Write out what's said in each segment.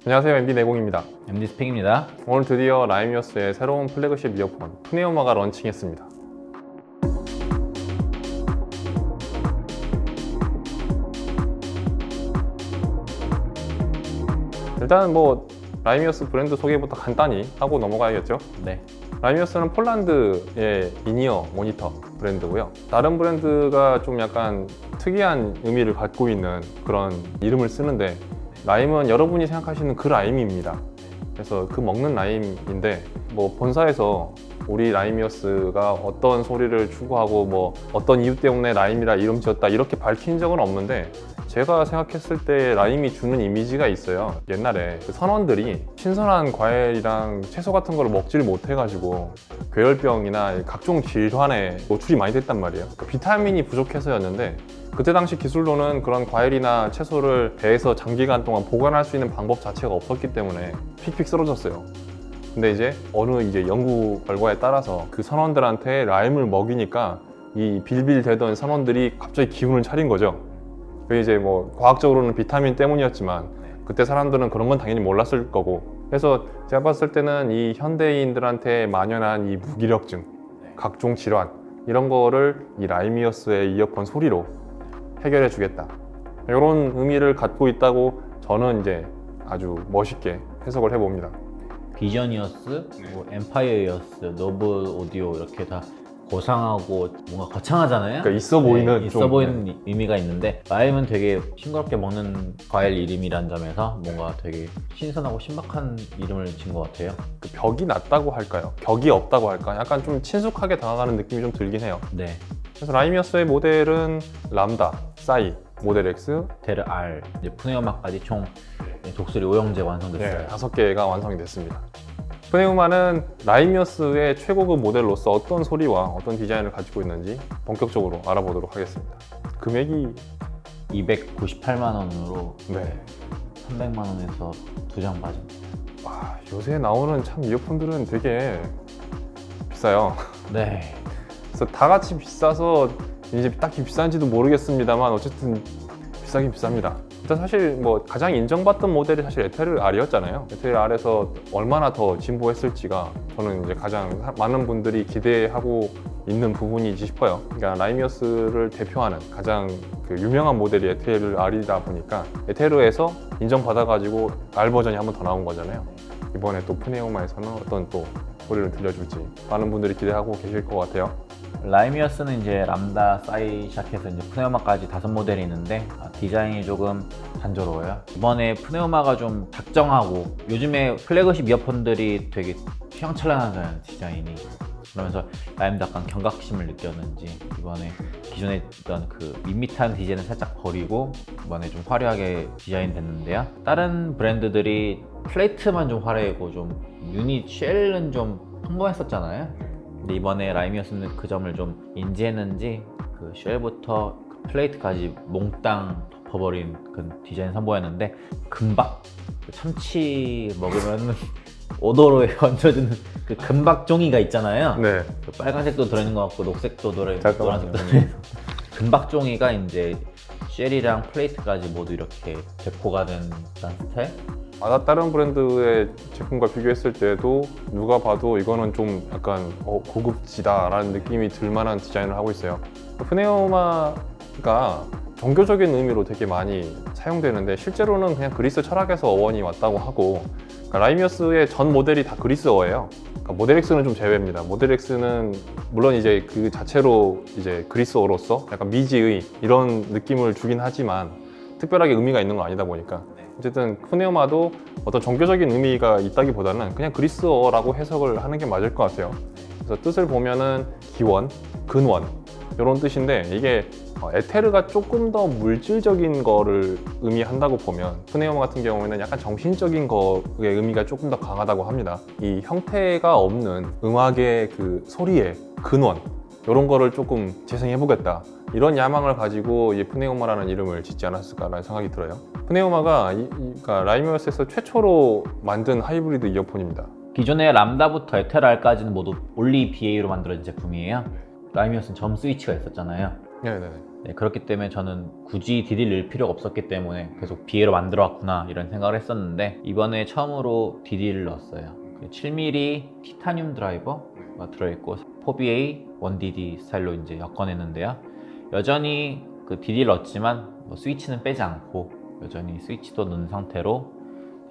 안녕하세요, MD 내공입니다. MD 스팽입니다. 오늘 드디어 라이미어스의 새로운 플래그십 이어폰 프네우마가 런칭했습니다. 일단 라이미어스 브랜드 소개부터 간단히 하고 넘어가야겠죠. 네. 라이미어스는 폴란드의 인이어 모니터 브랜드고요. 다른 브랜드가 좀 약간 특이한 의미를 갖고 있는 그런 이름을 쓰는데, 라임은 여러분이 생각하시는 그 라임입니다. 그래서 그 먹는 라임인데, 본사에서 우리 라이미어스가 어떤 소리를 추구하고 어떤 이유 때문에 라임이라 이름 지었다 이렇게 밝힌 적은 없는데, 제가 생각했을 때 라임이 주는 이미지가 있어요. 옛날에 그 선원들이 신선한 과일이랑 채소 같은 걸 먹지를 못해가지고 괴혈병이나 각종 질환에 노출이 많이 됐단 말이에요. 비타민이 부족해서였는데, 그때 당시 기술로는 그런 과일이나 채소를 배에서 장기간 동안 보관할 수 있는 방법 자체가 없었기 때문에 픽픽 쓰러졌어요. 근데 이제 어느 연구 결과에 따라서 그 선원들한테 라임을 먹이니까 이 빌빌대던 선원들이 갑자기 기운을 차린 거죠. 그게 이제 과학적으로는 비타민 때문이었지만, 그때 사람들은 그런 건 당연히 몰랐을 거고. 그래서 제가 봤을 때는 이 현대인들한테 만연한 이 무기력증, 각종 질환, 이런 거를 이 라이미어스의 이어폰 소리로 해결해 주겠다, 이런 의미를 갖고 있다고 저는 이제 아주 멋있게 해석을 해봅니다. 비전이어스, 엠파이어이어스, 노브 오디오 이렇게 다 고상하고 뭔가 거창하잖아요. 그러니까 있어 보이는 있어 보이는 의미가 있는데, 라임은 되게 싱그럽게 먹는 과일 이름이란 점에서 뭔가 되게 신선하고 신박한 이름을 진 것 같아요. 그 벽이 낮다고 할까요? 격이 없다고 할까? 약간 좀 친숙하게 다가가는 느낌이 좀 들긴 해요. 네. 그래서 라이미어스의 모델은 람다, 사이, 모델 X, 테르 R, 이제 푸네오마까지 총 독수리 5형제가 완성됐어요. 5개가 완성이 됐습니다. 프네우마는 라이미어스의 최고급 모델로서 어떤 소리와 어떤 디자인을 가지고 있는지 본격적으로 알아보도록 하겠습니다. 금액이 298만 원으로 네. 300만 원에서 2장 빠집니다. 요새 나오는 참 이어폰들은 되게 비싸요. 네. 그래서 다 같이 비싸서 이제 딱히 비싼지도 모르겠습니다만, 어쨌든 비싸긴 비쌉니다. 일단 사실 가장 인정받던 모델이 사실 에테르 R이었잖아요. 에테르 R에서 얼마나 더 진보했을지가 저는 이제 가장 많은 분들이 기대하고 있는 부분이지 싶어요. 그러니까 라이미어스를 대표하는 가장 유명한 모델이 에테르 R이다 보니까 에테르에서 인정받아가지고 R 버전이 한 번 더 나온 거잖아요. 이번에 또 프네우마에서는 어떤 또 소리를 들려줄지 많은 분들이 기대하고 계실 것 같아요. 라이미어스는 이제 람다, 사이 시작해서 이제 푸네오마까지 5모델이 있는데, 디자인이 조금 단조로워요. 이번에 푸네오마가 좀 작정하고, 요즘에 플래그십 이어폰들이 되게 휘황찬란하잖아요, 디자인이. 그러면서 라임도 약간 경각심을 느꼈는지 이번에 기존에 있던 그 밋밋한 디자인을 살짝 버리고 이번에 좀 화려하게 디자인 됐는데요. 다른 브랜드들이 플레이트만 좀 화려하고 좀 유닛 쉘은 좀 평범했었잖아요. 근데 이번에 라이미어스는 그 점을 좀 인지했는지 그 쉘부터 그 플레이트까지 몽땅 덮어버린 그 디자인 선보였는데, 금박, 그 참치 먹으면 오도로에 얹혀지는 그 금박 종이가 있잖아요. 네. 그 빨간색도 들어있는 것 같고 녹색도 들어있고 잠깐만요. 노란색도 들어있고 금박 종이가 이제 쉘이랑 플레이트까지 모두 이렇게 데코가 된 스타일? 다른 브랜드의 제품과 비교했을 때도 누가 봐도 이거는 좀 약간 고급지다라는 느낌이 들 만한 디자인을 하고 있어요. 프네우마가 종교적인 의미로 되게 많이 사용되는데, 실제로는 그냥 그리스 철학에서 어원이 왔다고 하고, 그러니까 라이미어스의 전 모델이 다 그리스어예요. 그러니까 모델 X는 좀 제외입니다. 모델 X는 물론 이제 그 자체로 이제 그리스어로서 약간 미지의 이런 느낌을 주긴 하지만 특별하게 의미가 있는 건 아니다 보니까, 어쨌든 푸네우마도 어떤 종교적인 의미가 있다기보다는 그냥 그리스어라고 해석을 하는 게 맞을 것 같아요. 그래서 뜻을 보면은 기원, 근원 이런 뜻인데, 이게 에테르가 조금 더 물질적인 거를 의미한다고 보면, 푸네우마 같은 경우에는 약간 정신적인 거의 의미가 조금 더 강하다고 합니다. 이 형태가 없는 음악의 그 소리의 근원, 이런 거를 조금 재생해보겠다, 이런 야망을 가지고 이 푸네우마라는 이름을 짓지 않았을까라는 생각이 들어요. 푸네우마가 그러니까 라이미어스에서 최초로 만든 하이브리드 이어폰입니다. 기존의 람다부터 에테르 R까지는 모두 올리 BA로 만들어진 제품이에요. 라이미어스는 점 스위치가 있었잖아요. 네네. 네, 그렇기 때문에 저는 굳이 DD를 넣을 필요가 없었기 때문에 계속 BA로 만들어 왔구나 이런 생각을 했었는데 이번에 처음으로 DD를 넣었어요. 7mm 티타늄 드라이버가 들어있고 4BA 1DD 스타일로 이제 엮어냈는데요. 여전히 그 DD를 넣었지만 뭐 스위치는 빼지 않고 여전히 스위치도 넣은 상태로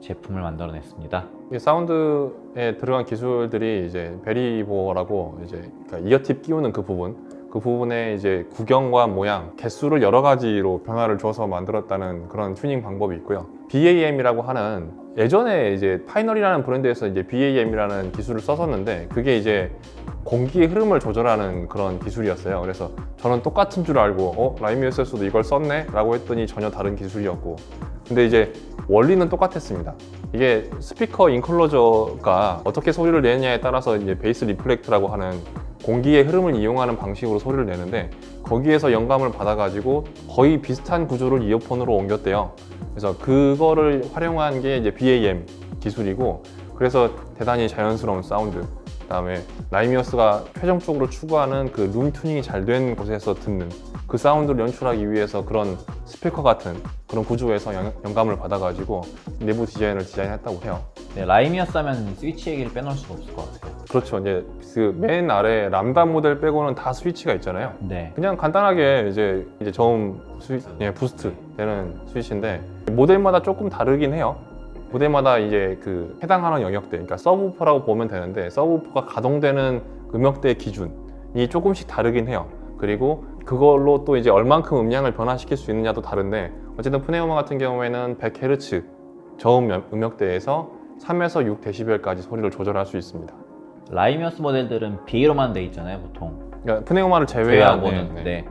제품을 만들어냈습니다. 이 사운드에 들어간 기술들이 이제 베리보어라고 이제 그러니까 이어팁 끼우는 그 부분에 이제 구경과 모양, 개수를 여러 가지로 변화를 줘서 만들었다는 그런 튜닝 방법이 있고요. BAM이라고 하는 예전에 이제 파이널이라는 브랜드에서 이제 BAM이라는 기술을 썼었는데 그게 이제 공기의 흐름을 조절하는 그런 기술이었어요. 그래서 저는 똑같은 줄 알고 라임 USS도 이걸 썼네? 라고 했더니 전혀 다른 기술이었고 근데 이제 원리는 똑같았습니다. 이게 스피커 인클로저가 어떻게 소리를 내느냐에 따라서 이제 베이스 리플렉트라고 하는 공기의 흐름을 이용하는 방식으로 소리를 내는데 거기에서 영감을 받아가지고 거의 비슷한 구조를 이어폰으로 옮겼대요. 그래서 그거를 활용한 게 이제 BAM 기술이고 그래서 대단히 자연스러운 사운드 그다음에 라이미어스가 최종적으로 추구하는 그 룸 튜닝이 잘 된 곳에서 듣는 그 사운드를 연출하기 위해서 그런 스피커 같은 그런 구조에서 영감을 받아가지고 내부 디자인을 디자인했다고 해요. 네, 라이미어스 하면 스위치 얘기를 빼놓을 수가 없을 것 같아요. 그렇죠. 이제 그 맨 아래 람다 모델 빼고는 다 스위치가 있잖아요. 네. 그냥 간단하게 이제 저음 부스트 되는 스위치인데 모델마다 조금 다르긴 해요. 모델마다 이제 그 해당하는 영역대, 그러니까 서브우퍼라고 보면 되는데 서브우퍼가 가동되는 음역대 기준이 조금씩 다르긴 해요. 그리고 그걸로 또 이제 얼만큼 음량을 변화시킬 수 있느냐도 다른데 어쨌든 프네우마 같은 경우에는 100Hz 저음 음역대에서 3에서 6dB까지 소리를 조절할 수 있습니다. 라이미어스 모델들은 BA로만 돼 있잖아요, 보통. 그러니까 프네우마를 제외하고는. 제외하고는. 네.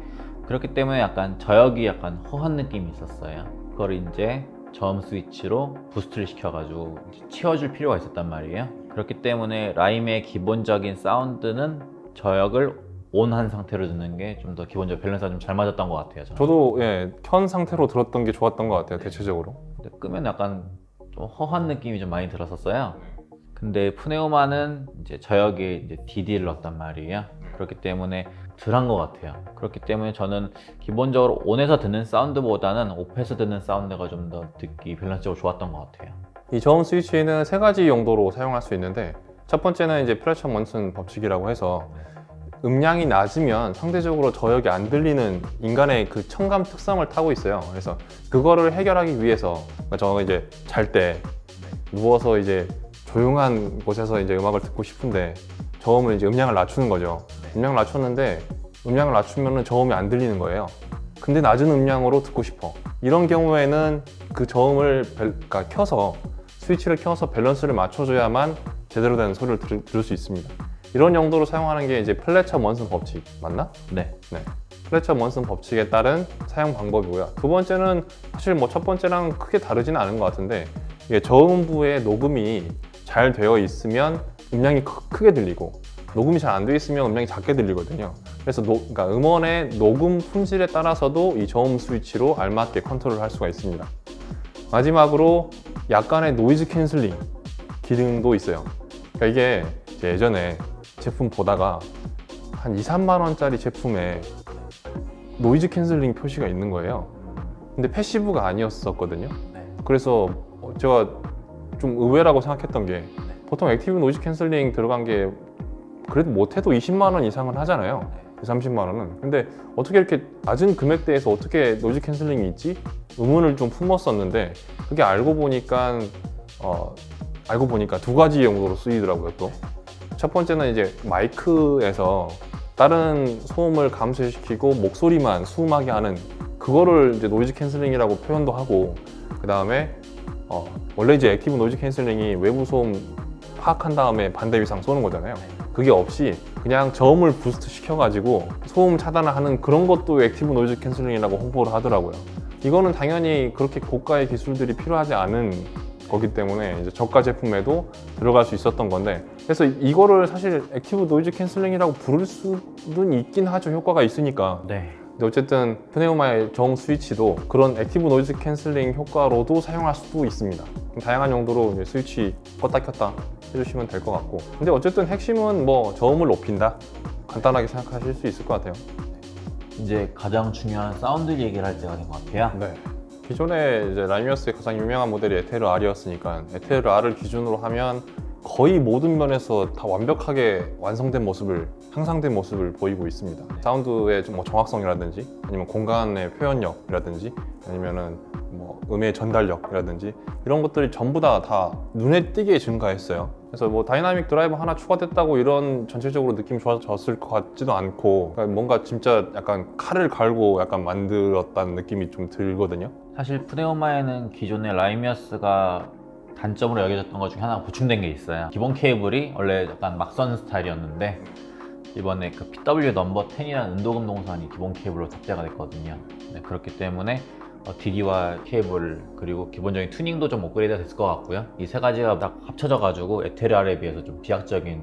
그렇기 때문에 약간 저역이 약간 허한 느낌이 있었어요. 그걸 이제 저음 스위치로 부스트를 시켜가지고 치워줄 필요가 있었단 말이에요. 그렇기 때문에 라임의 기본적인 사운드는 저역을 온한 상태로 듣는 게 좀 더 기본적 밸런스가 좀 잘 맞았던 것 같아요. 저는. 저도 켠 상태로 들었던 게 좋았던 것 같아요, 대체적으로. 근데 끄면 약간 좀 허한 느낌이 좀 많이 들었었어요. 근데 프네우마는 이제 저역에 이제 DD를 넣었단 말이에요. 그렇기 때문에 덜한 것 같아요. 그렇기 때문에 저는 기본적으로 온에서 듣는 사운드보다는 오프에서 듣는 사운드가 좀 더 듣기 밸런스적으로 좋았던 것 같아요. 이 저음 스위치는 세 가지 용도로 사용할 수 있는데 첫 번째는 이제 프레셔 먼슨 법칙이라고 해서 음량이 낮으면 상대적으로 저역이 안 들리는 인간의 그 청감 특성을 타고 있어요. 그래서 그거를 해결하기 위해서 저는 이제 잘 때 누워서 이제 조용한 곳에서 이제 음악을 듣고 싶은데 저음을 이제 음량을 낮추는 거죠. 음량을 낮췄는데 음량을 낮추면은 저음이 안 들리는 거예요. 근데 낮은 음량으로 듣고 싶어. 이런 경우에는 그 저음을 그러니까 켜서 스위치를 켜서 밸런스를 맞춰줘야만 제대로 된 소리를 들을 수 있습니다. 이런 용도로 사용하는 게 이제 플래처 먼슨 법칙 맞나? 네. 플래처 먼슨 법칙에 따른 사용 방법이고요. 두 번째는 사실 뭐 첫 번째랑 크게 다르지는 않은 것 같은데 이게 저음부의 녹음이 잘 되어 있으면 음량이 크게 들리고 녹음이 잘 안 되어 있으면 음량이 작게 들리거든요. 그래서 그러니까 음원의 녹음 품질에 따라서도 이 저음 스위치로 알맞게 컨트롤할 수가 있습니다. 마지막으로 약간의 노이즈 캔슬링 기능도 있어요. 그러니까 이게 예전에 제품 보다가 한 2, 3만 원짜리 제품에 노이즈 캔슬링 표시가 있는 거예요. 근데 패시브가 아니었었거든요. 그래서 제가 좀 의외라고 생각했던 게 보통 액티브 노이즈 캔슬링 들어간 게 그래도 못해도 20만 원 이상은 하잖아요. 30만 원은. 근데 어떻게 이렇게 낮은 금액대에서 어떻게 노이즈 캔슬링이 있지? 의문을 좀 품었었는데 그게 알고 보니까 두 가지 용도로 쓰이더라고요. 또 첫 번째는 이제 마이크에서 다른 소음을 감소시키고 목소리만 수음하게 하는 그거를 이제 노이즈 캔슬링이라고 표현도 하고 그 다음에 원래 이제 액티브 노이즈 캔슬링이 외부 소음 파악한 다음에 반대 위상 쏘는 거잖아요. 그게 없이 그냥 저음을 부스트 시켜가지고 소음 차단을 하는 그런 것도 액티브 노이즈 캔슬링이라고 홍보를 하더라고요. 이거는 당연히 그렇게 고가의 기술들이 필요하지 않은 거기 때문에 이제 저가 제품에도 들어갈 수 있었던 건데 그래서 이거를 사실 액티브 노이즈 캔슬링이라고 부를 수는 있긴 하죠. 효과가 있으니까. 네. 근데 어쨌든 프네우마의 저음 스위치도 그런 액티브 노이즈 캔슬링 효과로도 사용할 수도 있습니다. 다양한 용도로 이제 스위치 껐다 켰다 해주시면 될 것 같고 근데 어쨌든 핵심은 뭐 저음을 높인다 간단하게 생각하실 수 있을 것 같아요. 이제 가장 중요한 사운드 얘기를 할 때가 된 것 같아요. 네. 기존에 이제 라이미어스의 가장 유명한 모델이 에테르 R이었으니까 에테르 R을 기준으로 하면 거의 모든 면에서 다 완벽하게 완성된 모습을, 향상된 모습을 보이고 있습니다. 사운드의 좀 뭐 정확성이라든지 아니면 공간의 표현력이라든지 아니면은 뭐 음의 전달력이라든지 이런 것들이 전부 다 눈에 띄게 증가했어요. 그래서 뭐 다이나믹 드라이버 하나 추가됐다고 이런 전체적으로 느낌이 좋아졌을 것 같지도 않고, 그러니까 뭔가 진짜 약간 칼을 갈고 약간 만들었다는 느낌이 좀 들거든요. 사실 푸네오마에는 기존의 라이미어스가 단점으로 여겨졌던 것 중에 하나가 보충된 게 있어요. 기본 케이블이 원래 약간 막선 스타일이었는데 이번에 그 PW 넘버 10이라는 은도금 동선이 기본 케이블로 탑재가 됐거든요. 네, 그렇기 때문에 DD와 케이블 그리고 기본적인 튜닝도 좀 업그레이드가 됐을 것 같고요. 이 세 가지가 딱 합쳐져 가지고 에테르 R에 비해서 좀 비약적인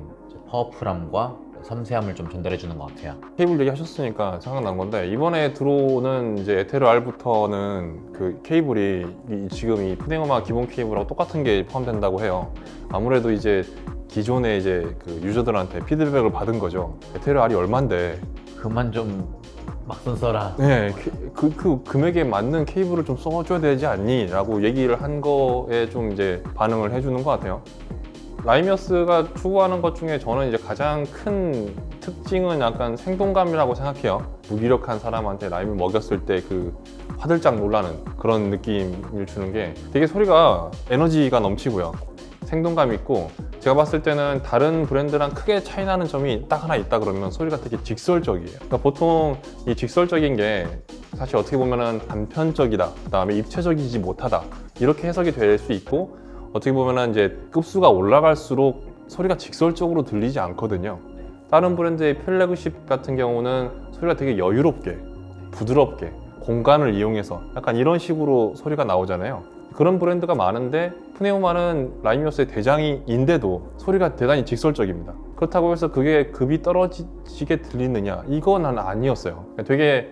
파워풀함과 섬세함을 좀 전달해 주는 것 같아요. 케이블 얘기 하셨으니까 생각난 건데, 이번에 들어오는 이제 에테르 R부터는 그 케이블이 지금 이 푸네오마 기본 케이블하고 똑같은 게 포함된다고 해요. 아무래도 이제 기존에 이제 그 유저들한테 피드백을 받은 거죠. 에테르 R이 얼만데 그만 좀 막선 써라. 네, 그 금액에 맞는 케이블을 좀 써줘야 되지 않니? 라고 얘기를 한 거에 좀 이제 반응을 해주는 것 같아요. 라이미어스가 추구하는 것 중에 저는 이제 가장 큰 특징은 약간 생동감이라고 생각해요. 무기력한 사람한테 라임을 먹였을 때 그 화들짝 놀라는 그런 느낌을 주는 게, 되게 소리가 에너지가 넘치고요. 생동감 있고, 제가 봤을 때는 다른 브랜드랑 크게 차이 나는 점이 딱 하나 있다 그러면 소리가 되게 직설적이에요. 그러니까 보통 이 직설적인 게 사실 어떻게 보면은 단편적이다, 그 다음에 입체적이지 못하다, 이렇게 해석이 될 수 있고, 어떻게 보면은 이제 급수가 올라갈수록 소리가 직설적으로 들리지 않거든요. 다른 브랜드의 플래그십 같은 경우는 소리가 되게 여유롭게, 부드럽게, 공간을 이용해서 약간 이런 식으로 소리가 나오잖아요. 그런 브랜드가 많은데 푸네오마는 라이미어스의 대장인데도 소리가 대단히 직설적입니다. 그렇다고 해서 그게 급이 떨어지게 들리느냐? 이건 아니었어요. 되게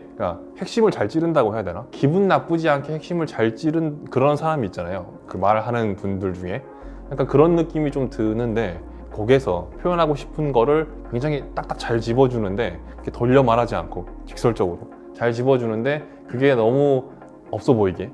핵심을 잘 찌른다고 해야 되나? 기분 나쁘지 않게 핵심을 잘 찌른 그런 사람이 있잖아요. 그 말하는 분들 중에. 약간 그런 느낌이 좀 드는데, 곡에서 표현하고 싶은 거를 굉장히 딱딱 잘 집어주는데, 이렇게 돌려 말하지 않고 직설적으로 잘 집어주는데 그게 너무 없어 보이게,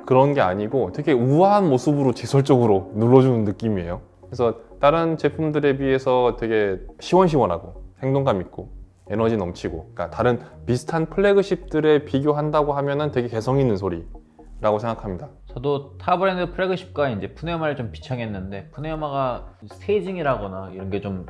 그런 게 아니고 되게 우아한 모습으로 직설적으로 눌러주는 느낌이에요. 그래서 다른 제품들에 비해서 되게 시원시원하고 생동감 있고 에너지 넘치고, 그러니까 다른 비슷한 플래그십들에 비교한다고 하면은 되게 개성 있는 소리라고 생각합니다. 저도 타 브랜드 플래그십과 이제 푸네오마를 좀 비창했는데, 푸네오마가 스테이징이라거나 이런 게 좀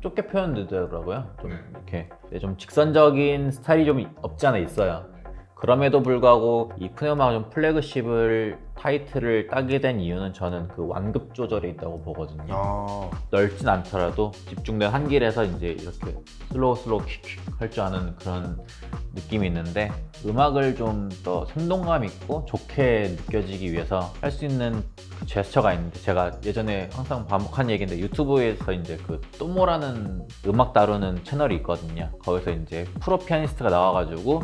좁게 표현되더라고요. 좀 이렇게 좀 직선적인 스타일이 좀 없지 않아 있어요. 그럼에도 불구하고 이 푸네오마가 좀 플래그십을 타이틀을 따게 된 이유는 저는 그 완급 조절에 있다고 보거든요. 넓진 않더라도 집중된 한 길에서 이제 이렇게 슬로우 킥 할 줄 아는 그런 느낌이 있는데, 음악을 좀 더 생동감 있고 좋게 느껴지기 위해서 할 수 있는 그 제스처가 있는데, 제가 예전에 항상 반복한 얘기인데 유튜브에서 이제 그 또모라는 음악 다루는 채널이 있거든요. 거기서 이제 프로 피아니스트가 나와가지고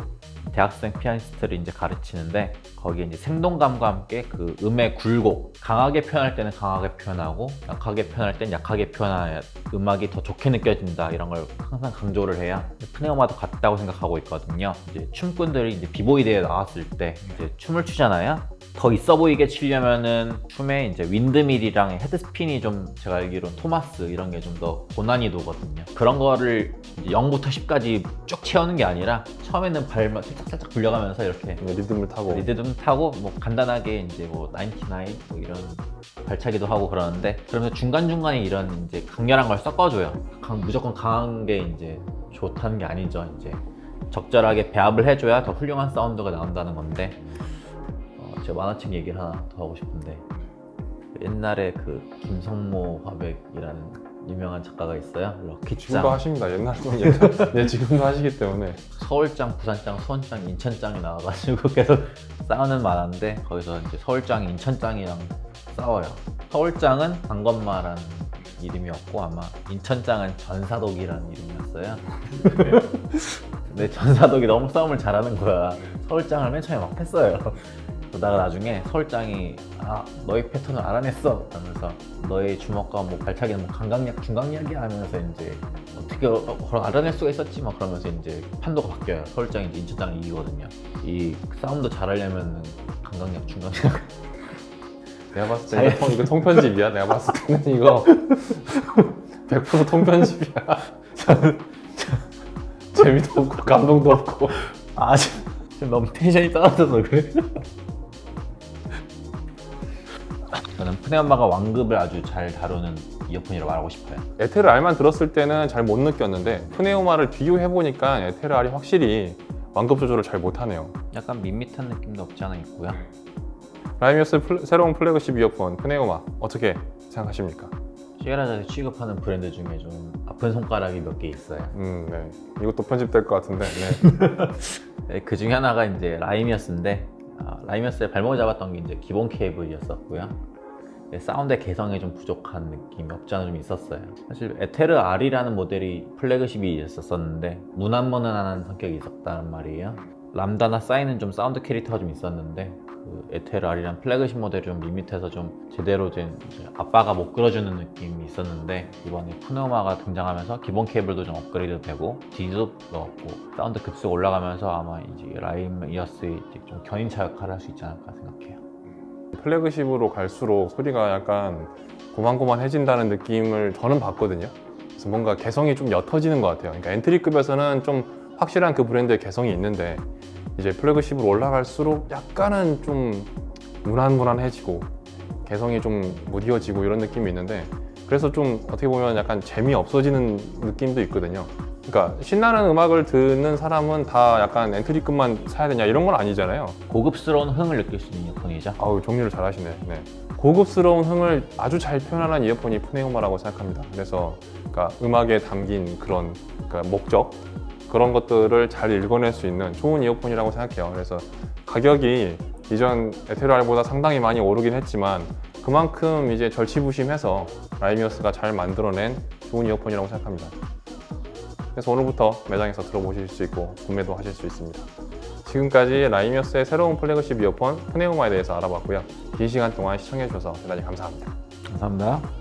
대학생 피아니스트를 이제 가르치는데, 거기에 이제 생동감과 함께 그 음의 굴곡, 강하게 표현할 때는 강하게 표현하고 약하게 표현할 때는 약하게 표현해야 음악이 더 좋게 느껴진다, 이런 걸 항상 강조를 해야 푸네오마도 같다고 생각하고 있거든요. 이제 춤꾼들이 이제 비보이 대회에 나왔을 때 이제 춤을 추잖아요. 더 있어 보이게 치려면은 춤에 이제 윈드밀이랑 헤드스핀이 좀, 제가 알기로는 토마스 이런 게 좀 더 고난이도거든요. 그런 거를 이제 0부터 10까지 쭉 채우는 게 아니라 처음에는 발만 살짝 굴려가면서 이렇게 리듬을 타고 뭐 간단하게 이제 뭐 99 뭐 이런 발차기도 하고 그러는데, 그러면서 중간중간에 이런 이제 강렬한 걸 섞어줘요. 무조건 강한 게 이제 좋다는 게 아니죠. 이제 적절하게 배합을 해줘야 더 훌륭한 사운드가 나온다는 건데, 제가 만화책 얘기를 하나 더 하고 싶은데, 옛날에 그 김성모 화백이라는 유명한 작가가 있어요. 럭키짱. 지금도 하십니다. 옛날에는 네, 지금도 하시기 때문에. 서울짱, 부산짱, 수원짱, 인천짱이 나와가지고 계속 싸우는 만화인데, 거기서 이제 서울짱이 인천짱이랑 싸워요. 서울짱은 강건마라는 이름이었고 아마 인천짱은 전사독이라는 이름이었어요. 근데 전사독이 너무 싸움을 잘하는 거야. 서울짱을 맨 처음에 막 했어요. 그러다가 나중에 서울짱이 너의 패턴을 알아냈어 하면서, 너의 주먹과 뭐 발차기는 뭐 강강약 중강약이야 하면서 이제 어떻게 그걸 알아낼 수가 있었지 막 그러면서 이제 판도가 바뀌어요. 서울장이 이제 인천장을 이기거든요. 이 사운드 잘하려면 강강약 중강약 내가 봤을 때 이거 통편집이야. 내가 봤을 때는 이거 100% 통편집이야. 재미도 없고 감동도 없고. 아 지금 너무 텐션이 떨어져서 그래. 저는 푸네엄마가 완급을 아주 잘 다루는 이어폰이라고 말하고 싶어요. 에테르 R만 들었을 때는 잘 못 느꼈는데 푸네오마를 비교해보니까 에테르 R이 확실히 완급 조절을 잘 못하네요. 약간 밋밋한 느낌도 없지 않아 있고요. 라이미어스 새로운 플래그십 이어폰 푸네오마 어떻게 생각하십니까? 시에라자에 취급하는 브랜드 중에 좀 아픈 손가락이 몇 개 있어요. 네. 이것도 편집될 것 같은데. 네. 네, 그 중에 하나가 이제 라이미어스인데 라이미어스의 발목을 잡았던 게 이제 기본 케이블이었었고요. 네, 사운드의 개성이 좀 부족한 느낌이 없지 않아 좀 있었어요. 사실 에테르 R이라는 모델이 플래그십이 있었었는데 무난무난한 성격이 있었단 말이에요. 람다나 사인은 좀 사운드 캐릭터가 좀 있었는데 그 에테르 R이란 플래그십 모델이 좀 밋밋해서 좀 제대로 된 아빠가 못 끌어주는 느낌이 있었는데 이번에 푸네오마가 등장하면서 기본 케이블도 좀 업그레이드 되고 디즈도 넣었고 사운드 급속 올라가면서 아마 이제 라이미어스의 좀 견인차 역할을 할 수 있지 않을까 생각해요. 플래그십으로 갈수록 소리가 약간 고만고만해진다는 느낌을 저는 받거든요. 그래서 뭔가 개성이 좀 옅어지는 것 같아요. 그러니까 엔트리급에서는 좀 확실한 그 브랜드의 개성이 있는데 이제 플래그십으로 올라갈수록 약간은 좀 무난무난해지고 개성이 좀 무뎌지고 이런 느낌이 있는데 그래서 좀 어떻게 보면 약간 재미없어지는 느낌도 있거든요. 그러니까 신나는 음악을 듣는 사람은 다 약간 엔트리급만 사야 되냐 이런 건 아니잖아요. 고급스러운 흥을 느낄 수 있는 이어폰이죠. 아우 정리를 잘 하시네. 네. 고급스러운 흥을 아주 잘 표현하는 이어폰이 푸네오마라고 생각합니다. 그래서 그러니까 음악에 담긴 그런 그러니까 목적 그런 것들을 잘 읽어낼 수 있는 좋은 이어폰이라고 생각해요. 그래서 가격이 이전 에테르 R보다 상당히 많이 오르긴 했지만 그만큼 이제 절치부심해서 라이미어스가 잘 만들어낸 좋은 이어폰이라고 생각합니다. 그래서 오늘부터 매장에서 들어보실 수 있고 구매도 하실 수 있습니다. 지금까지 라이미어스의 새로운 플래그십 이어폰 푸네오마에 대해서 알아봤고요. 긴 시간 동안 시청해주셔서 대단히 감사합니다. 감사합니다.